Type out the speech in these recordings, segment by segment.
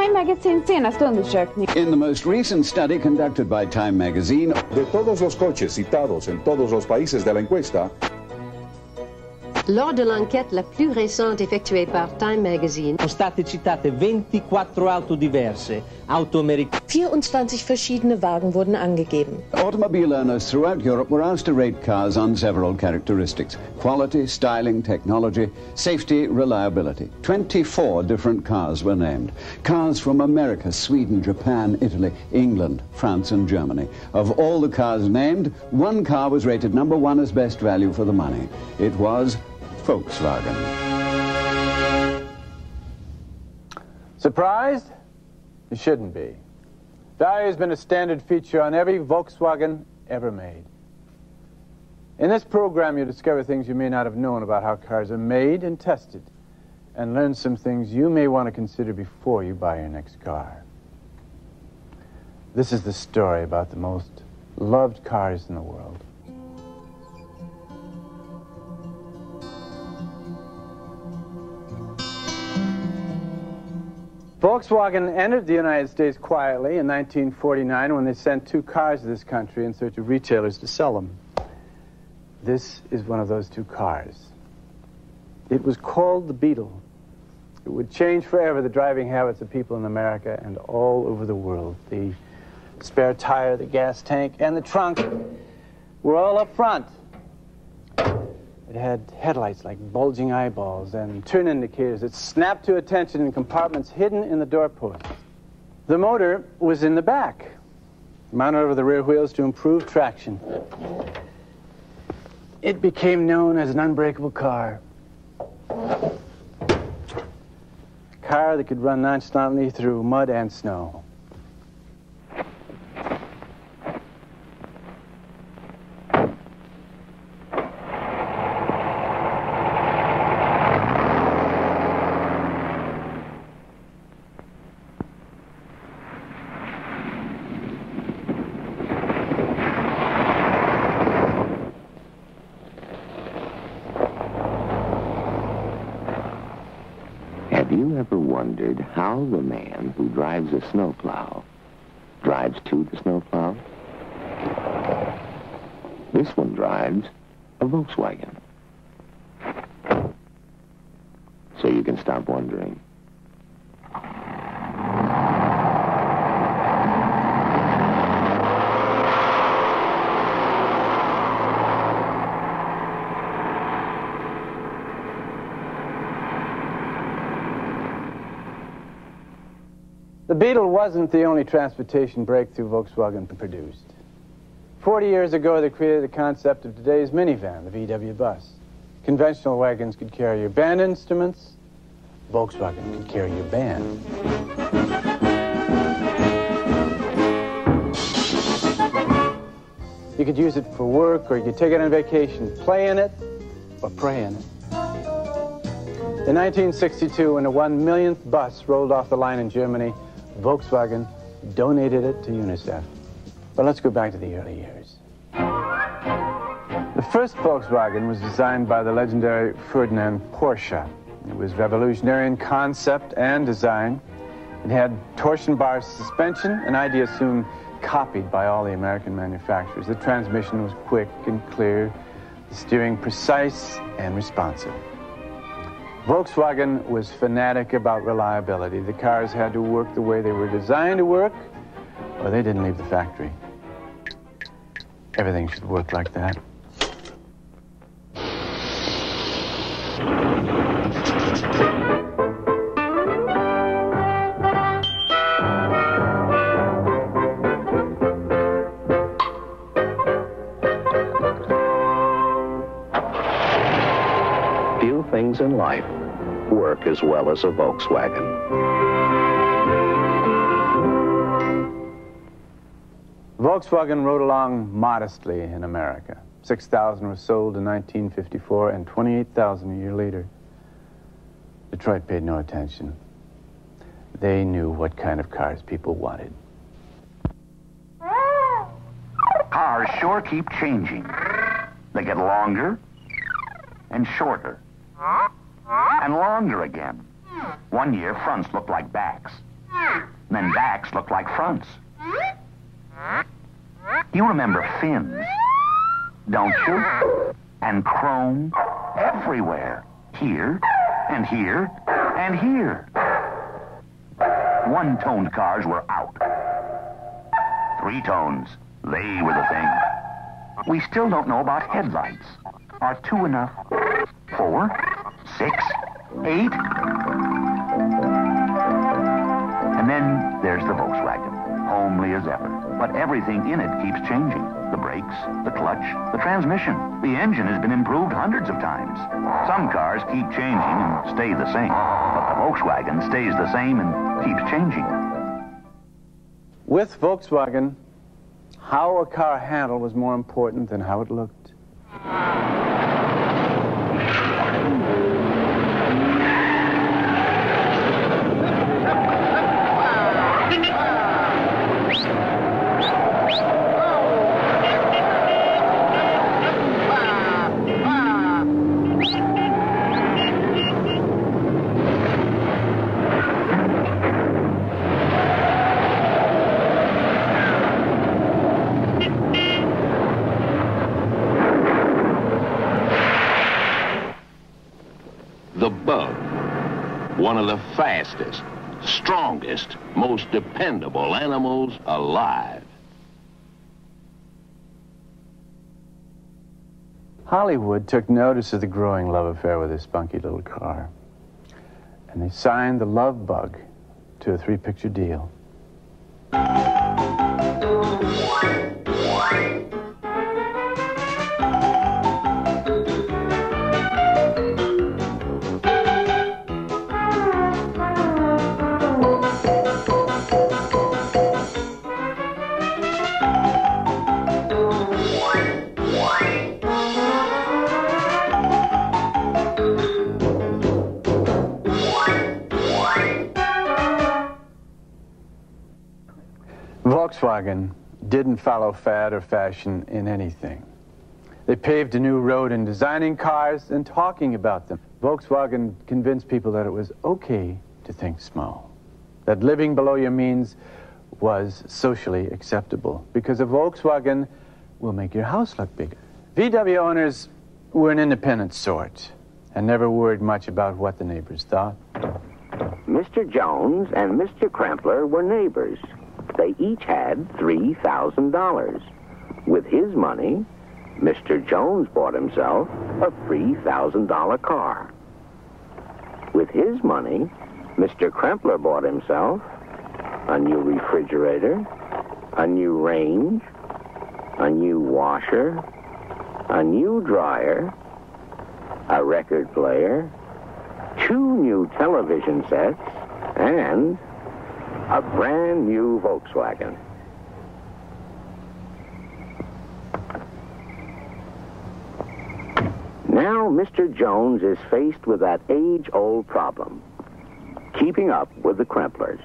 Time Magazines senaste undersökning. In the most recent study conducted by Time Magazine, de todos los coches citados en todos los países de la encuesta, lors de l'enquête la plus récente effectuée par Time Magazine, sono state citate 24 auto diverse, auto americane. 24 verschiedene Wagen wurden angegeben. automobile owners throughout Europe were asked to rate cars on several characteristics: quality, styling, technology, safety, reliability. 24 different cars were named. Cars from America, Sweden, Japan, Italy, England, France and Germany. Of all the cars named, one car was rated number one as best value for the money. It was Volkswagen. Surprised? You shouldn't be. Value has been a standard feature on every Volkswagen ever made. In this program, you'll discover things you may not have known about how cars are made and tested, and learn some things you may want to consider before you buy your next car. This is the story about the most loved cars in the world. Volkswagen entered the United States quietly in 1949 when they sent 2 cars to this country in search of retailers to sell them. This is one of those 2 cars. It was called the Beetle. It would change forever the driving habits of people in America and all over the world. The spare tire, the gas tank, and the trunk were all up front. It had headlights like bulging eyeballs and turn indicators that snapped to attention in compartments hidden in the doorposts. The motor was in the back, mounted over the rear wheels to improve traction. It became known as an unbreakable car. A car that could run nonchalantly through mud and snow. Have you ever wondered how the man who drives a snowplow drives to the snowplow? This one drives a Volkswagen. So you can stop wondering. The Beetle wasn't the only transportation breakthrough Volkswagen produced. 40 years ago, they created the concept of today's minivan, the VW bus. Conventional wagons could carry your band instruments. Volkswagen could carry your band. You could use it for work, or you could take it on vacation, play in it, or pray in it. In 1962, when the 1 millionth bus rolled off the line in Germany, Volkswagen donated it to UNICEF. But let's go back to the early years. The first Volkswagen was designed by the legendary Ferdinand Porsche. It was revolutionary in concept and design. It had torsion bar suspension, an idea soon copied by all the American manufacturers. The transmission was quick and clear, the steering precise and responsive. Volkswagen was fanatic about reliability. The cars had to work the way they were designed to work, or they didn't leave the factory. Everything should work like that. Few things in life work as well as a Volkswagen. Volkswagen rode along modestly in America. 6,000 were sold in 1954 and 28,000 a year later. Detroit paid no attention. They knew what kind of cars people wanted. Cars sure keep changing. They get longer and shorter and longer again. One year, fronts looked like backs. and then backs looked like fronts. You remember fins, don't you? And chrome everywhere. Here, and here, and here. One-toned cars were out. Three tones, they were the thing. We still don't know about headlights. Are 2 enough? 4, 6, 8? And then there's the Volkswagen, homely as ever. But everything in it keeps changing. The brakes, the clutch, the transmission. The engine has been improved hundreds of times. Some cars keep changing and stay the same. But the Volkswagen stays the same and keeps changing. With Volkswagen, how a car handled was more important than how it looked. The Bug, one of the fastest, strongest, most dependable animals alive. Hollywood took notice of the growing love affair with this spunky little car, and they signed the Love Bug to a 3-picture deal. Volkswagen didn't follow fad or fashion in anything. They paved a new road in designing cars and talking about them. Volkswagen convinced people that it was okay to think small, that living below your means was socially acceptable, because a Volkswagen will make your house look bigger. VW owners were an independent sort and never worried much about what the neighbors thought. Mr. Jones and Mr. Krempler were neighbors. They each had $3,000. With his money, Mr. Jones bought himself a $3,000 car. With his money, Mr. Krempler bought himself a new refrigerator, a new range, a new washer, a new dryer, a record player, 2 new television sets, and a brand new Volkswagen. Now Mr. Jones is faced with that age-old problem, keeping up with the Kremplers.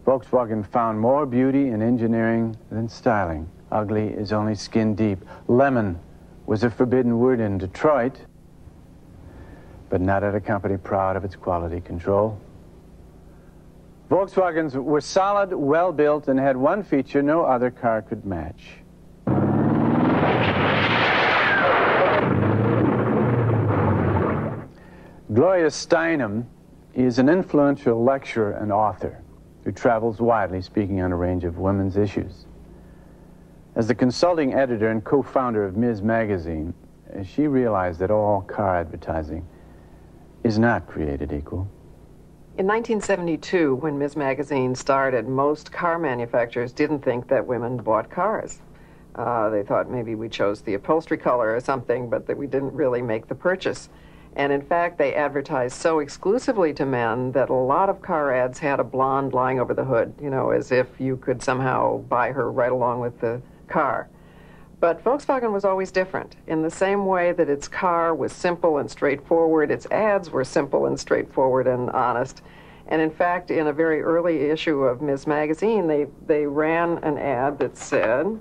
Volkswagen found more beauty in engineering than styling. Ugly is only skin deep. Lemon was a forbidden word in Detroit, but not at a company proud of its quality control. Volkswagens were solid, well-built, and had one feature no other car could match. Gloria Steinem is an influential lecturer and author who travels widely speaking on a range of women's issues. As the consulting editor and co-founder of Ms. Magazine, she realized that all car advertising is not created equal. In 1972, when Ms. Magazine started, most car manufacturers didn't think that women bought cars. They thought maybe we chose the upholstery color or something, but that we didn't really make the purchase. And in fact, they advertised so exclusively to men that a lot of car ads had a blonde lying over the hood, you know, as if you could somehow buy her right along with the car. But Volkswagen was always different. In the same way that its car was simple and straightforward, its ads were simple and straightforward and honest. And in fact, in a very early issue of Ms. Magazine, they ran an ad that said,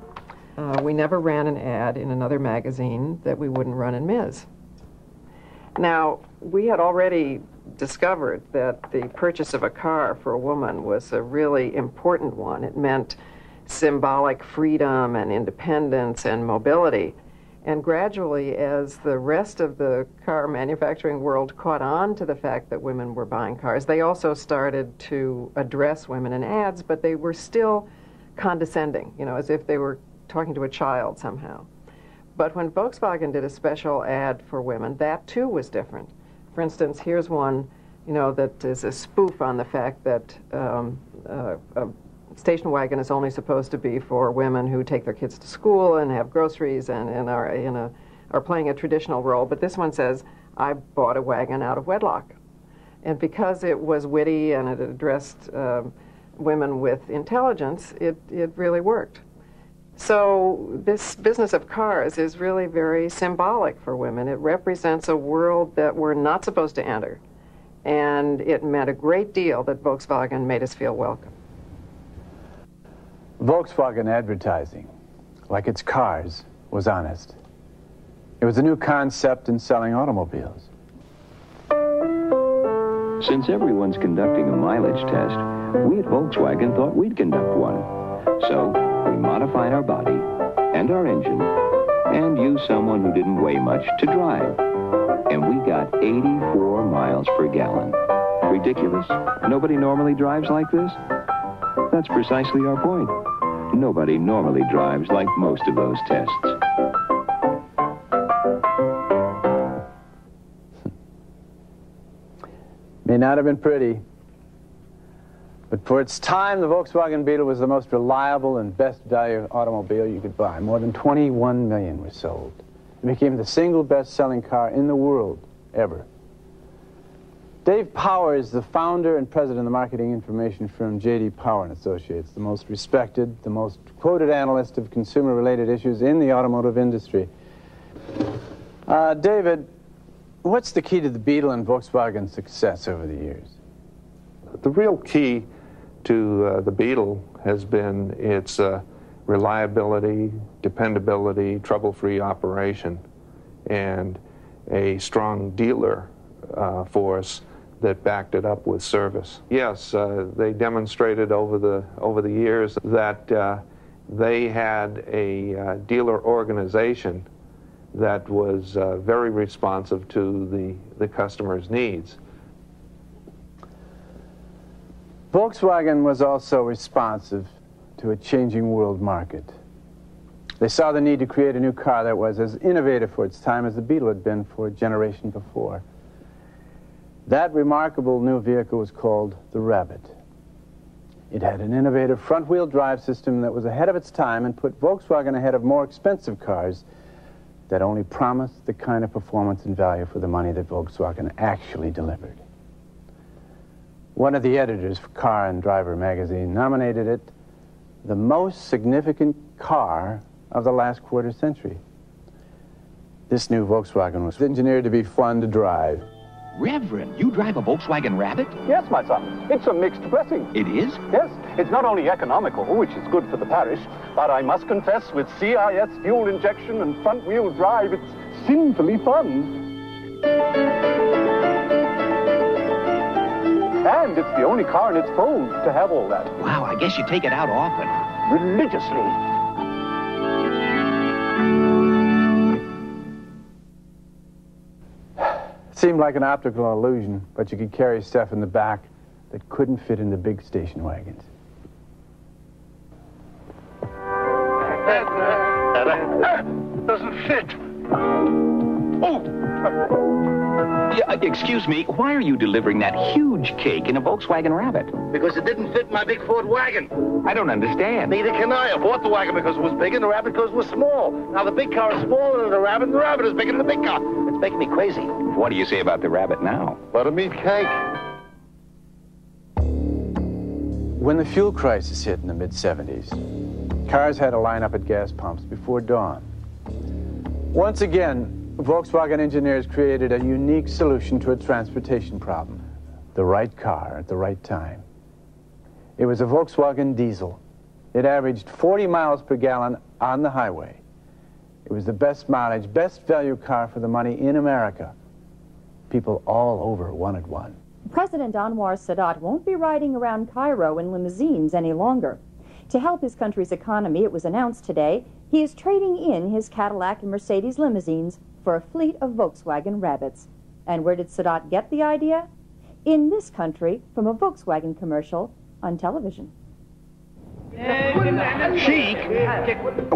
we never ran an ad in another magazine that we wouldn't run in Ms. Now, we had already discovered that the purchase of a car for a woman was a really important one. It meant symbolic freedom and independence and mobility. And gradually, as the rest of the car manufacturing world caught on to the fact that women were buying cars, they also started to address women in ads, but they were still condescending, you know, as if they were talking to a child somehow. But when Volkswagen did a special ad for women, that too was different. For instance, here's one, you know, that is a spoof on the fact that a station wagon is only supposed to be for women who take their kids to school and have groceries and are playing a traditional role. But this one says, "I bought a wagon out of wedlock." And because it was witty and it addressed women with intelligence, it really worked. So this business of cars is really very symbolic for women. It represents a world that we're not supposed to enter. And it meant a great deal that Volkswagen made us feel welcome. Volkswagen advertising, like its cars, was honest. It was a new concept in selling automobiles. Since everyone's conducting a mileage test, we at Volkswagen thought we'd conduct one. So we modified our body and our engine and used someone who didn't weigh much to drive. And we got 84 miles per gallon. Ridiculous? Nobody normally drives like this? That's precisely our point. Nobody normally drives like most of those tests. May not have been pretty, but for its time, the Volkswagen Beetle was the most reliable and best value automobile you could buy. More than 21 million were sold. It became the single best-selling car in the world ever. Dave Power is the founder and president of the marketing information firm J.D. Power & Associates, the most respected, the most quoted analyst of consumer-related issues in the automotive industry. David, what's the key to the Beetle and Volkswagen's success over the years? The real key to the Beetle has been its reliability, dependability, trouble-free operation, and a strong dealer force that backed it up with service. Yes, they demonstrated over the years that they had a dealer organization that was very responsive to the customer's needs. Volkswagen was also responsive to a changing world market. They saw the need to create a new car that was as innovative for its time as the Beetle had been for a generation before. That remarkable new vehicle was called the Rabbit. It had an innovative front-wheel drive system that was ahead of its time and put Volkswagen ahead of more expensive cars that only promised the kind of performance and value for the money that Volkswagen actually delivered. One of the editors for Car and Driver magazine nominated it the most significant car of the last quarter century. This new Volkswagen was engineered to be fun to drive. Reverend, you drive a Volkswagen Rabbit? Yes, my son. It's a mixed blessing. It is? Yes. It's not only economical, which is good for the parish, but I must confess, with CIS fuel injection and front-wheel drive, it's sinfully fun. And it's the only car in its fold to have all that. Wow, I guess you take it out often. Religiously. Seemed like an optical illusion, but you could carry stuff in the back that couldn't fit in the big station wagons. Doesn't fit. Excuse me, why are you delivering that huge cake in a Volkswagen Rabbit? Because it didn't fit in my big Ford wagon. I don't understand. Neither can I. I bought the wagon because it was big and the Rabbit because it was small. Now the big car is smaller than the Rabbit and the Rabbit is bigger than the big car. It's making me crazy. What do you say about the Rabbit now? Buttermeat cake. When the fuel crisis hit in the mid-70s, cars had to line up at gas pumps before dawn. Once again, Volkswagen engineers created a unique solution to a transportation problem. The right car at the right time. It was a Volkswagen diesel. It averaged 40 miles per gallon on the highway. It was the best mileage, best value car for the money in America. People all over wanted one. President Anwar Sadat won't be riding around Cairo in limousines any longer. To help his country's economy, it was announced today, he is trading in his Cadillac and Mercedes limousines for a fleet of Volkswagen Rabbits. And where did Sadat get the idea? In this country, from a Volkswagen commercial on television. Sheik,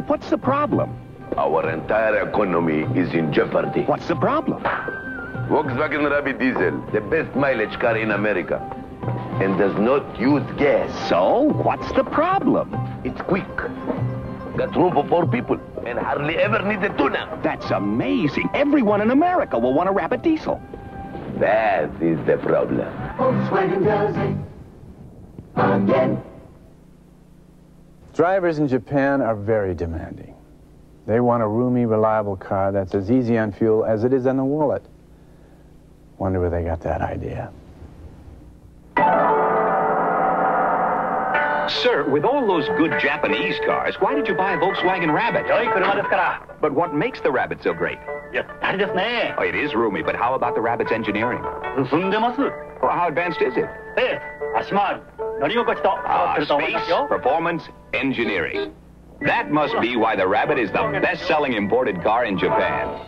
what's the problem? Our entire economy is in jeopardy. What's the problem? Volkswagen Rabbit Diesel, the best mileage car in America, and does not use gas. So, what's the problem? It's quick. Got room for 4 people, and hardly ever need a tune-up. That's amazing. Everyone in America will want a Rabbit diesel. That is the problem. Volkswagen does it again. Drivers in Japan are very demanding. They want a roomy, reliable car that's as easy on fuel as it is on the wallet. Wonder where they got that idea. Sir, with all those good Japanese cars, why did you buy a Volkswagen Rabbit? But what makes the Rabbit so great? Oh, it is roomy, but how about the Rabbit's engineering? Well, how advanced is it? Space, performance, engineering. That must be why the Rabbit is the best-selling imported car in Japan.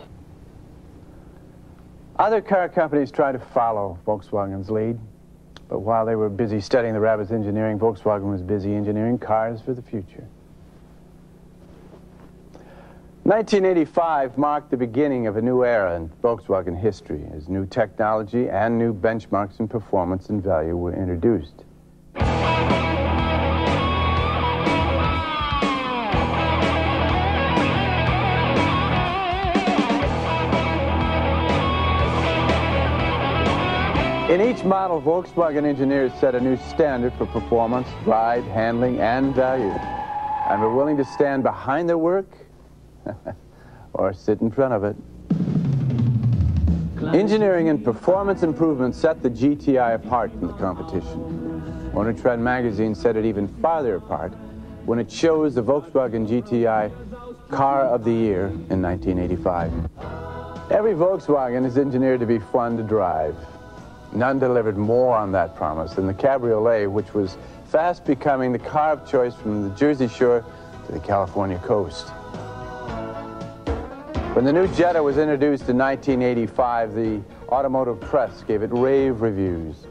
Other car companies tried to follow Volkswagen's lead, but while they were busy studying the Rabbit's engineering, Volkswagen was busy engineering cars for the future. 1985 marked the beginning of a new era in Volkswagen history as new technology and new benchmarks in performance and value were introduced. In each model, Volkswagen engineers set a new standard for performance, ride, handling, and value, and were willing to stand behind their work or sit in front of it. Engineering and performance improvements set the GTI apart from the competition. Motor Trend magazine set it even farther apart when it chose the Volkswagen GTI Car of the Year in 1985. Every Volkswagen is engineered to be fun to drive. None delivered more on that promise than the Cabriolet, which was fast becoming the car of choice from the Jersey Shore to the California coast. When the new Jetta was introduced in 1985, the automotive press gave it rave reviews.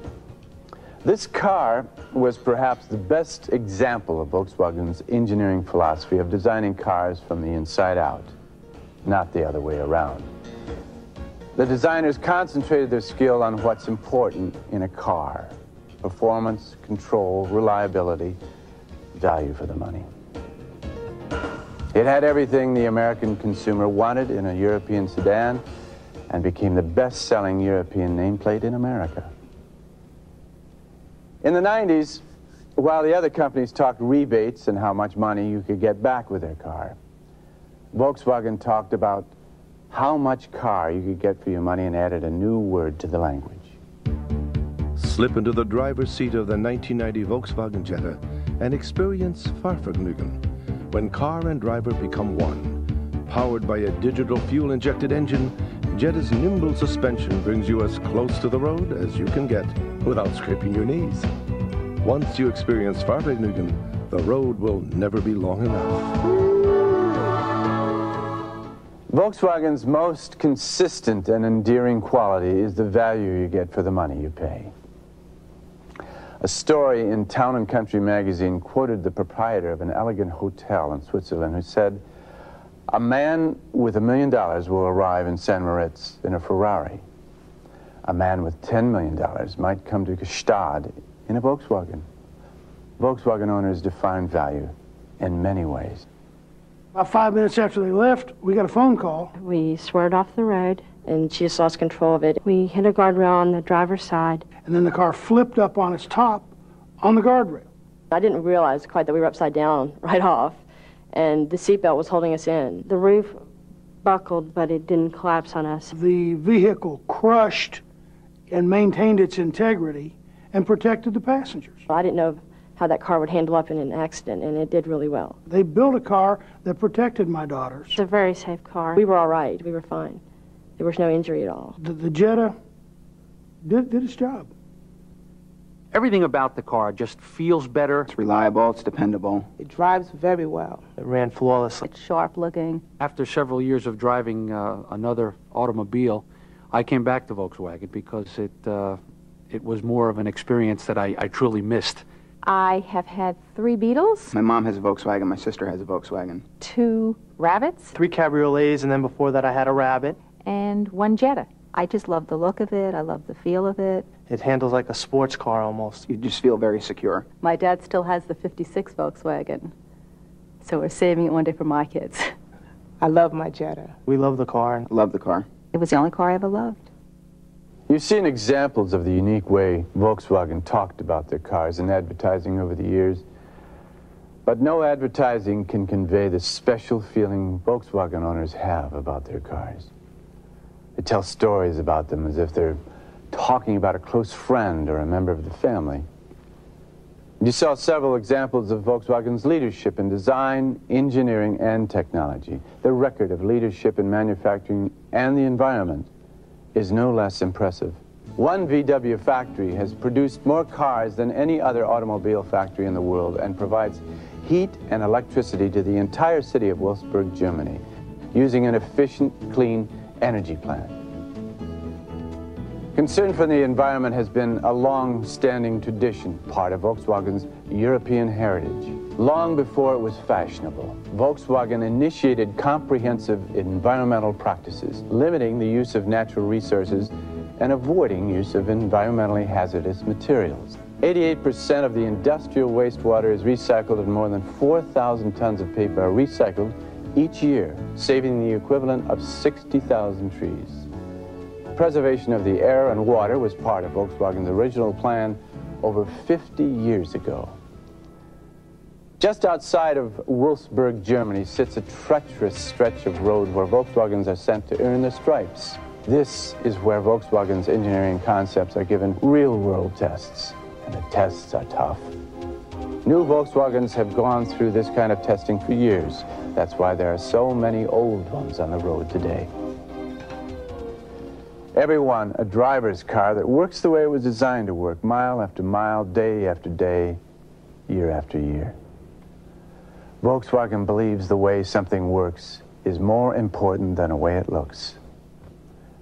This car was perhaps the best example of Volkswagen's engineering philosophy of designing cars from the inside out, not the other way around. The designers concentrated their skill on what's important in a car: performance, control, reliability, value for the money. It had everything the American consumer wanted in a European sedan and became the best-selling European nameplate in America. In the 90s, while the other companies talked rebates and how much money you could get back with their car, Volkswagen talked about how much car you could get for your money and added a new word to the language. Slip into the driver's seat of the 1990 Volkswagen Jetta and experience Fahrvergnügen, when car and driver become one. Powered by a digital fuel-injected engine, Jetta's nimble suspension brings you as close to the road as you can get without scraping your knees. Once you experience Fahrvergnügen, the road will never be long enough. Volkswagen's most consistent and endearing quality is the value you get for the money you pay. A story in Town & Country magazine quoted the proprietor of an elegant hotel in Switzerland who said, "A man with $1 million will arrive in St. Moritz in a Ferrari. A man with $10 million might come to Gstaad in a Volkswagen." Volkswagen owners define value in many ways. About 5 minutes after they left, we got a phone call. We swerved off the road, and she just lost control of it. We hit a guardrail on the driver's side. And then the car flipped up on its top on the guardrail. I didn't realize quite that we were upside down right off, and the seatbelt was holding us in. The roof buckled, but it didn't collapse on us. The vehicle crushed and maintained its integrity and protected the passengers. I didn't know how that car would handle up in an accident, and it did really well. They built a car that protected my daughters. It's a very safe car. We were all right. We were fine. There was no injury at all. The Jetta did its job. Everything about the car just feels better. It's reliable, it's dependable. It drives very well. It ran flawlessly. It's sharp looking. After several years of driving another automobile, I came back to Volkswagen because it was more of an experience that I truly missed. I have had 3 Beetles, My mom has a Volkswagen, my sister has a Volkswagen. 2 Rabbits, 3 cabriolets, and then before that I had a Rabbit. and 1 Jetta. I just love the look of it. I love the feel of it. It handles like a sports car almost. You just feel very secure. My dad still has the '56 Volkswagen, so we're saving it one day for my kids. I love my Jetta. We love the car. Love the car. It was the only car I ever loved. You've seen examples of the unique way Volkswagen talked about their cars in advertising over the years. But no advertising can convey the special feeling Volkswagen owners have about their cars. They tell stories about them as if they're talking about a close friend or a member of the family. You saw several examples of Volkswagen's leadership in design, engineering, and technology. Their record of leadership in manufacturing and the environment is no less impressive. One VW factory has produced more cars than any other automobile factory in the world and provides heat and electricity to the entire city of Wolfsburg, Germany, using an efficient, clean energy plant. Concern for the environment has been a long-standing tradition, part of Volkswagen's European heritage. Long before it was fashionable, Volkswagen initiated comprehensive environmental practices, limiting the use of natural resources and avoiding use of environmentally hazardous materials. 88% of the industrial wastewater is recycled and more than 4,000 tons of paper are recycled each year, saving the equivalent of 60,000 trees. Preservation of the air and water was part of Volkswagen's original plan over 50 years ago. Just outside of Wolfsburg, Germany, sits a treacherous stretch of road where Volkswagens are sent to earn their stripes. This is where Volkswagen's engineering concepts are given real-world tests, and the tests are tough. New Volkswagens have gone through this kind of testing for years. That's why there are so many old ones on the road today. Every one a driver's car that works the way it was designed to work, mile after mile, day after day, year after year. Volkswagen believes the way something works is more important than the way it looks.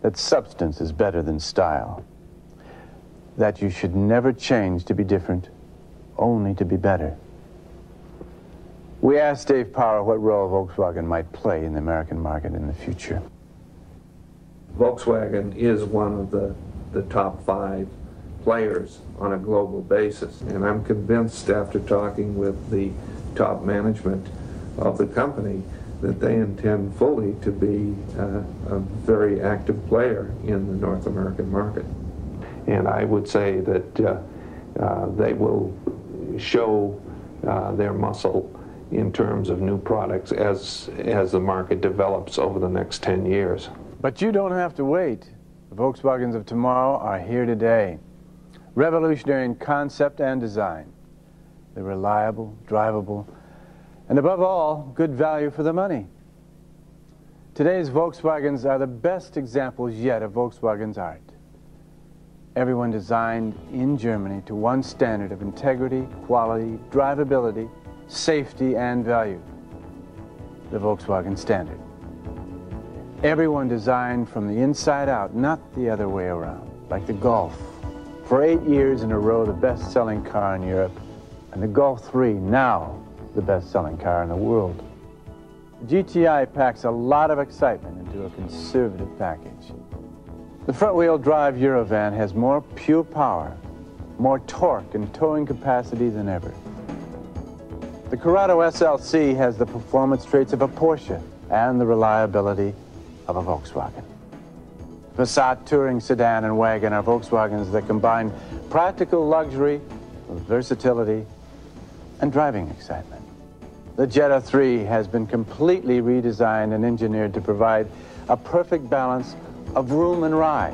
That substance is better than style. That you should never change to be different, only to be better. We asked Dave Power what role Volkswagen might play in the American market in the future. Volkswagen is one of the top 5 players on a global basis, and I'm convinced after talking with the top management of the company that they intend fully to be a very active player in the North American market. And I would say that they will show their muscle in terms of new products as the market develops over the next 10 years. But you don't have to wait. The Volkswagens of tomorrow are here today. Revolutionary in concept and design. They're reliable, drivable, and above all, good value for the money. Today's Volkswagens are the best examples yet of Volkswagen's art. Everyone designed in Germany to one standard of integrity, quality, drivability, safety, and value. The Volkswagen standard. Everyone designed from the inside out, not the other way around, like the Golf. For 8 years in a row, the best-selling car in Europe, and the Golf 3, now the best-selling car in the world. The GTI packs a lot of excitement into a conservative package. The front-wheel drive Eurovan has more pure power, more torque and towing capacity than ever. The Corrado SLC has the performance traits of a Porsche and the reliability of a Volkswagen. Passat Touring Sedan and Wagon are Volkswagens that combine practical luxury with versatility and driving excitement. The Jetta 3 has been completely redesigned and engineered to provide a perfect balance of room and ride,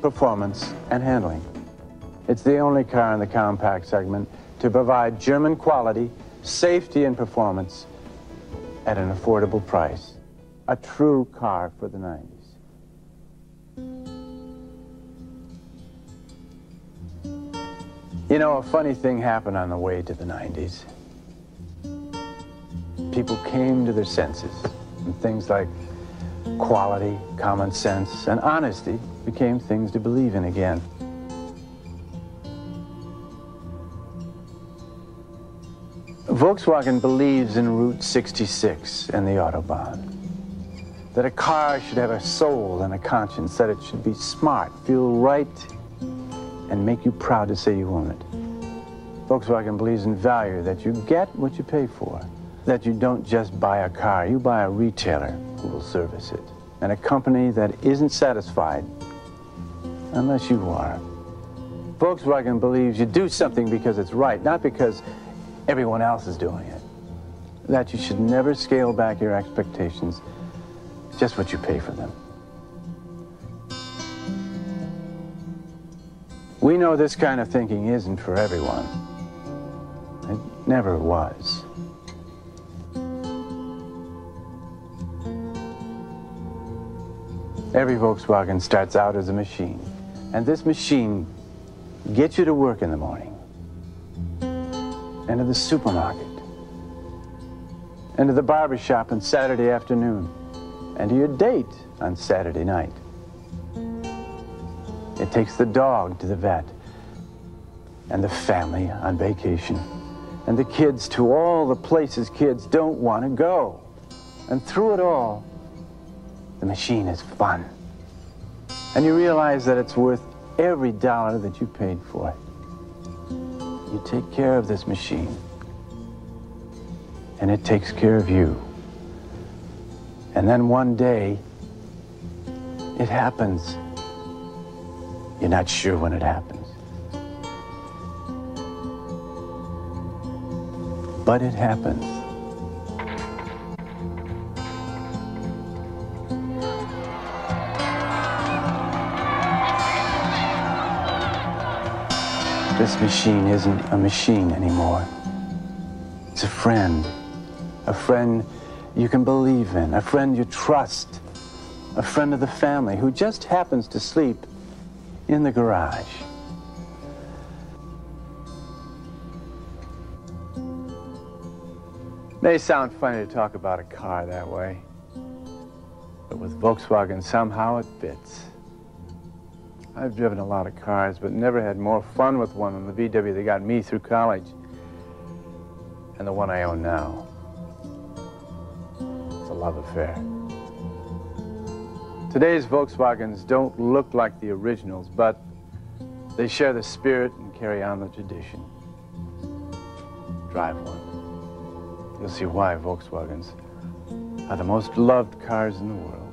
performance and handling. It's the only car in the compact segment to provide German quality, safety, and performance at an affordable price. A true car for the 90s. You know, a funny thing happened on the way to the 90s. People came to their senses, and things like quality, common sense, and honesty became things to believe in again. Volkswagen believes in Route 66 and the Autobahn. That a car should have a soul and a conscience, that it should be smart, feel right, and make you proud to say you own it. Volkswagen believes in value, that you get what you pay for. That you don't just buy a car, you buy a retailer who will service it. And a company that isn't satisfied unless you are. Volkswagen believes you do something because it's right, not because everyone else is doing it. That you should never scale back your expectations, just what you pay for them. We know this kind of thinking isn't for everyone. It never was. Every Volkswagen starts out as a machine, and this machine gets you to work in the morning, and to the supermarket, and to the barber shop on Saturday afternoon, and to your date on Saturday night. It takes the dog to the vet, and the family on vacation, and the kids to all the places kids don't want to go. And through it all, the machine is fun. And you realize that it's worth every dollar that you paid for it. You take care of this machine, and it takes care of you. And then one day, it happens. You're not sure when it happens. But it happens. This machine isn't a machine anymore. It's a friend you can believe in, a friend you trust, a friend of the family who just happens to sleep in the garage. May sound funny to talk about a car that way, but with Volkswagen, somehow it fits. I've driven a lot of cars, but never had more fun with one than the VW that got me through college, and the one I own now. It's a love affair. Today's Volkswagens don't look like the originals, but they share the spirit and carry on the tradition. Drive one. You'll see why Volkswagens are the most loved cars in the world.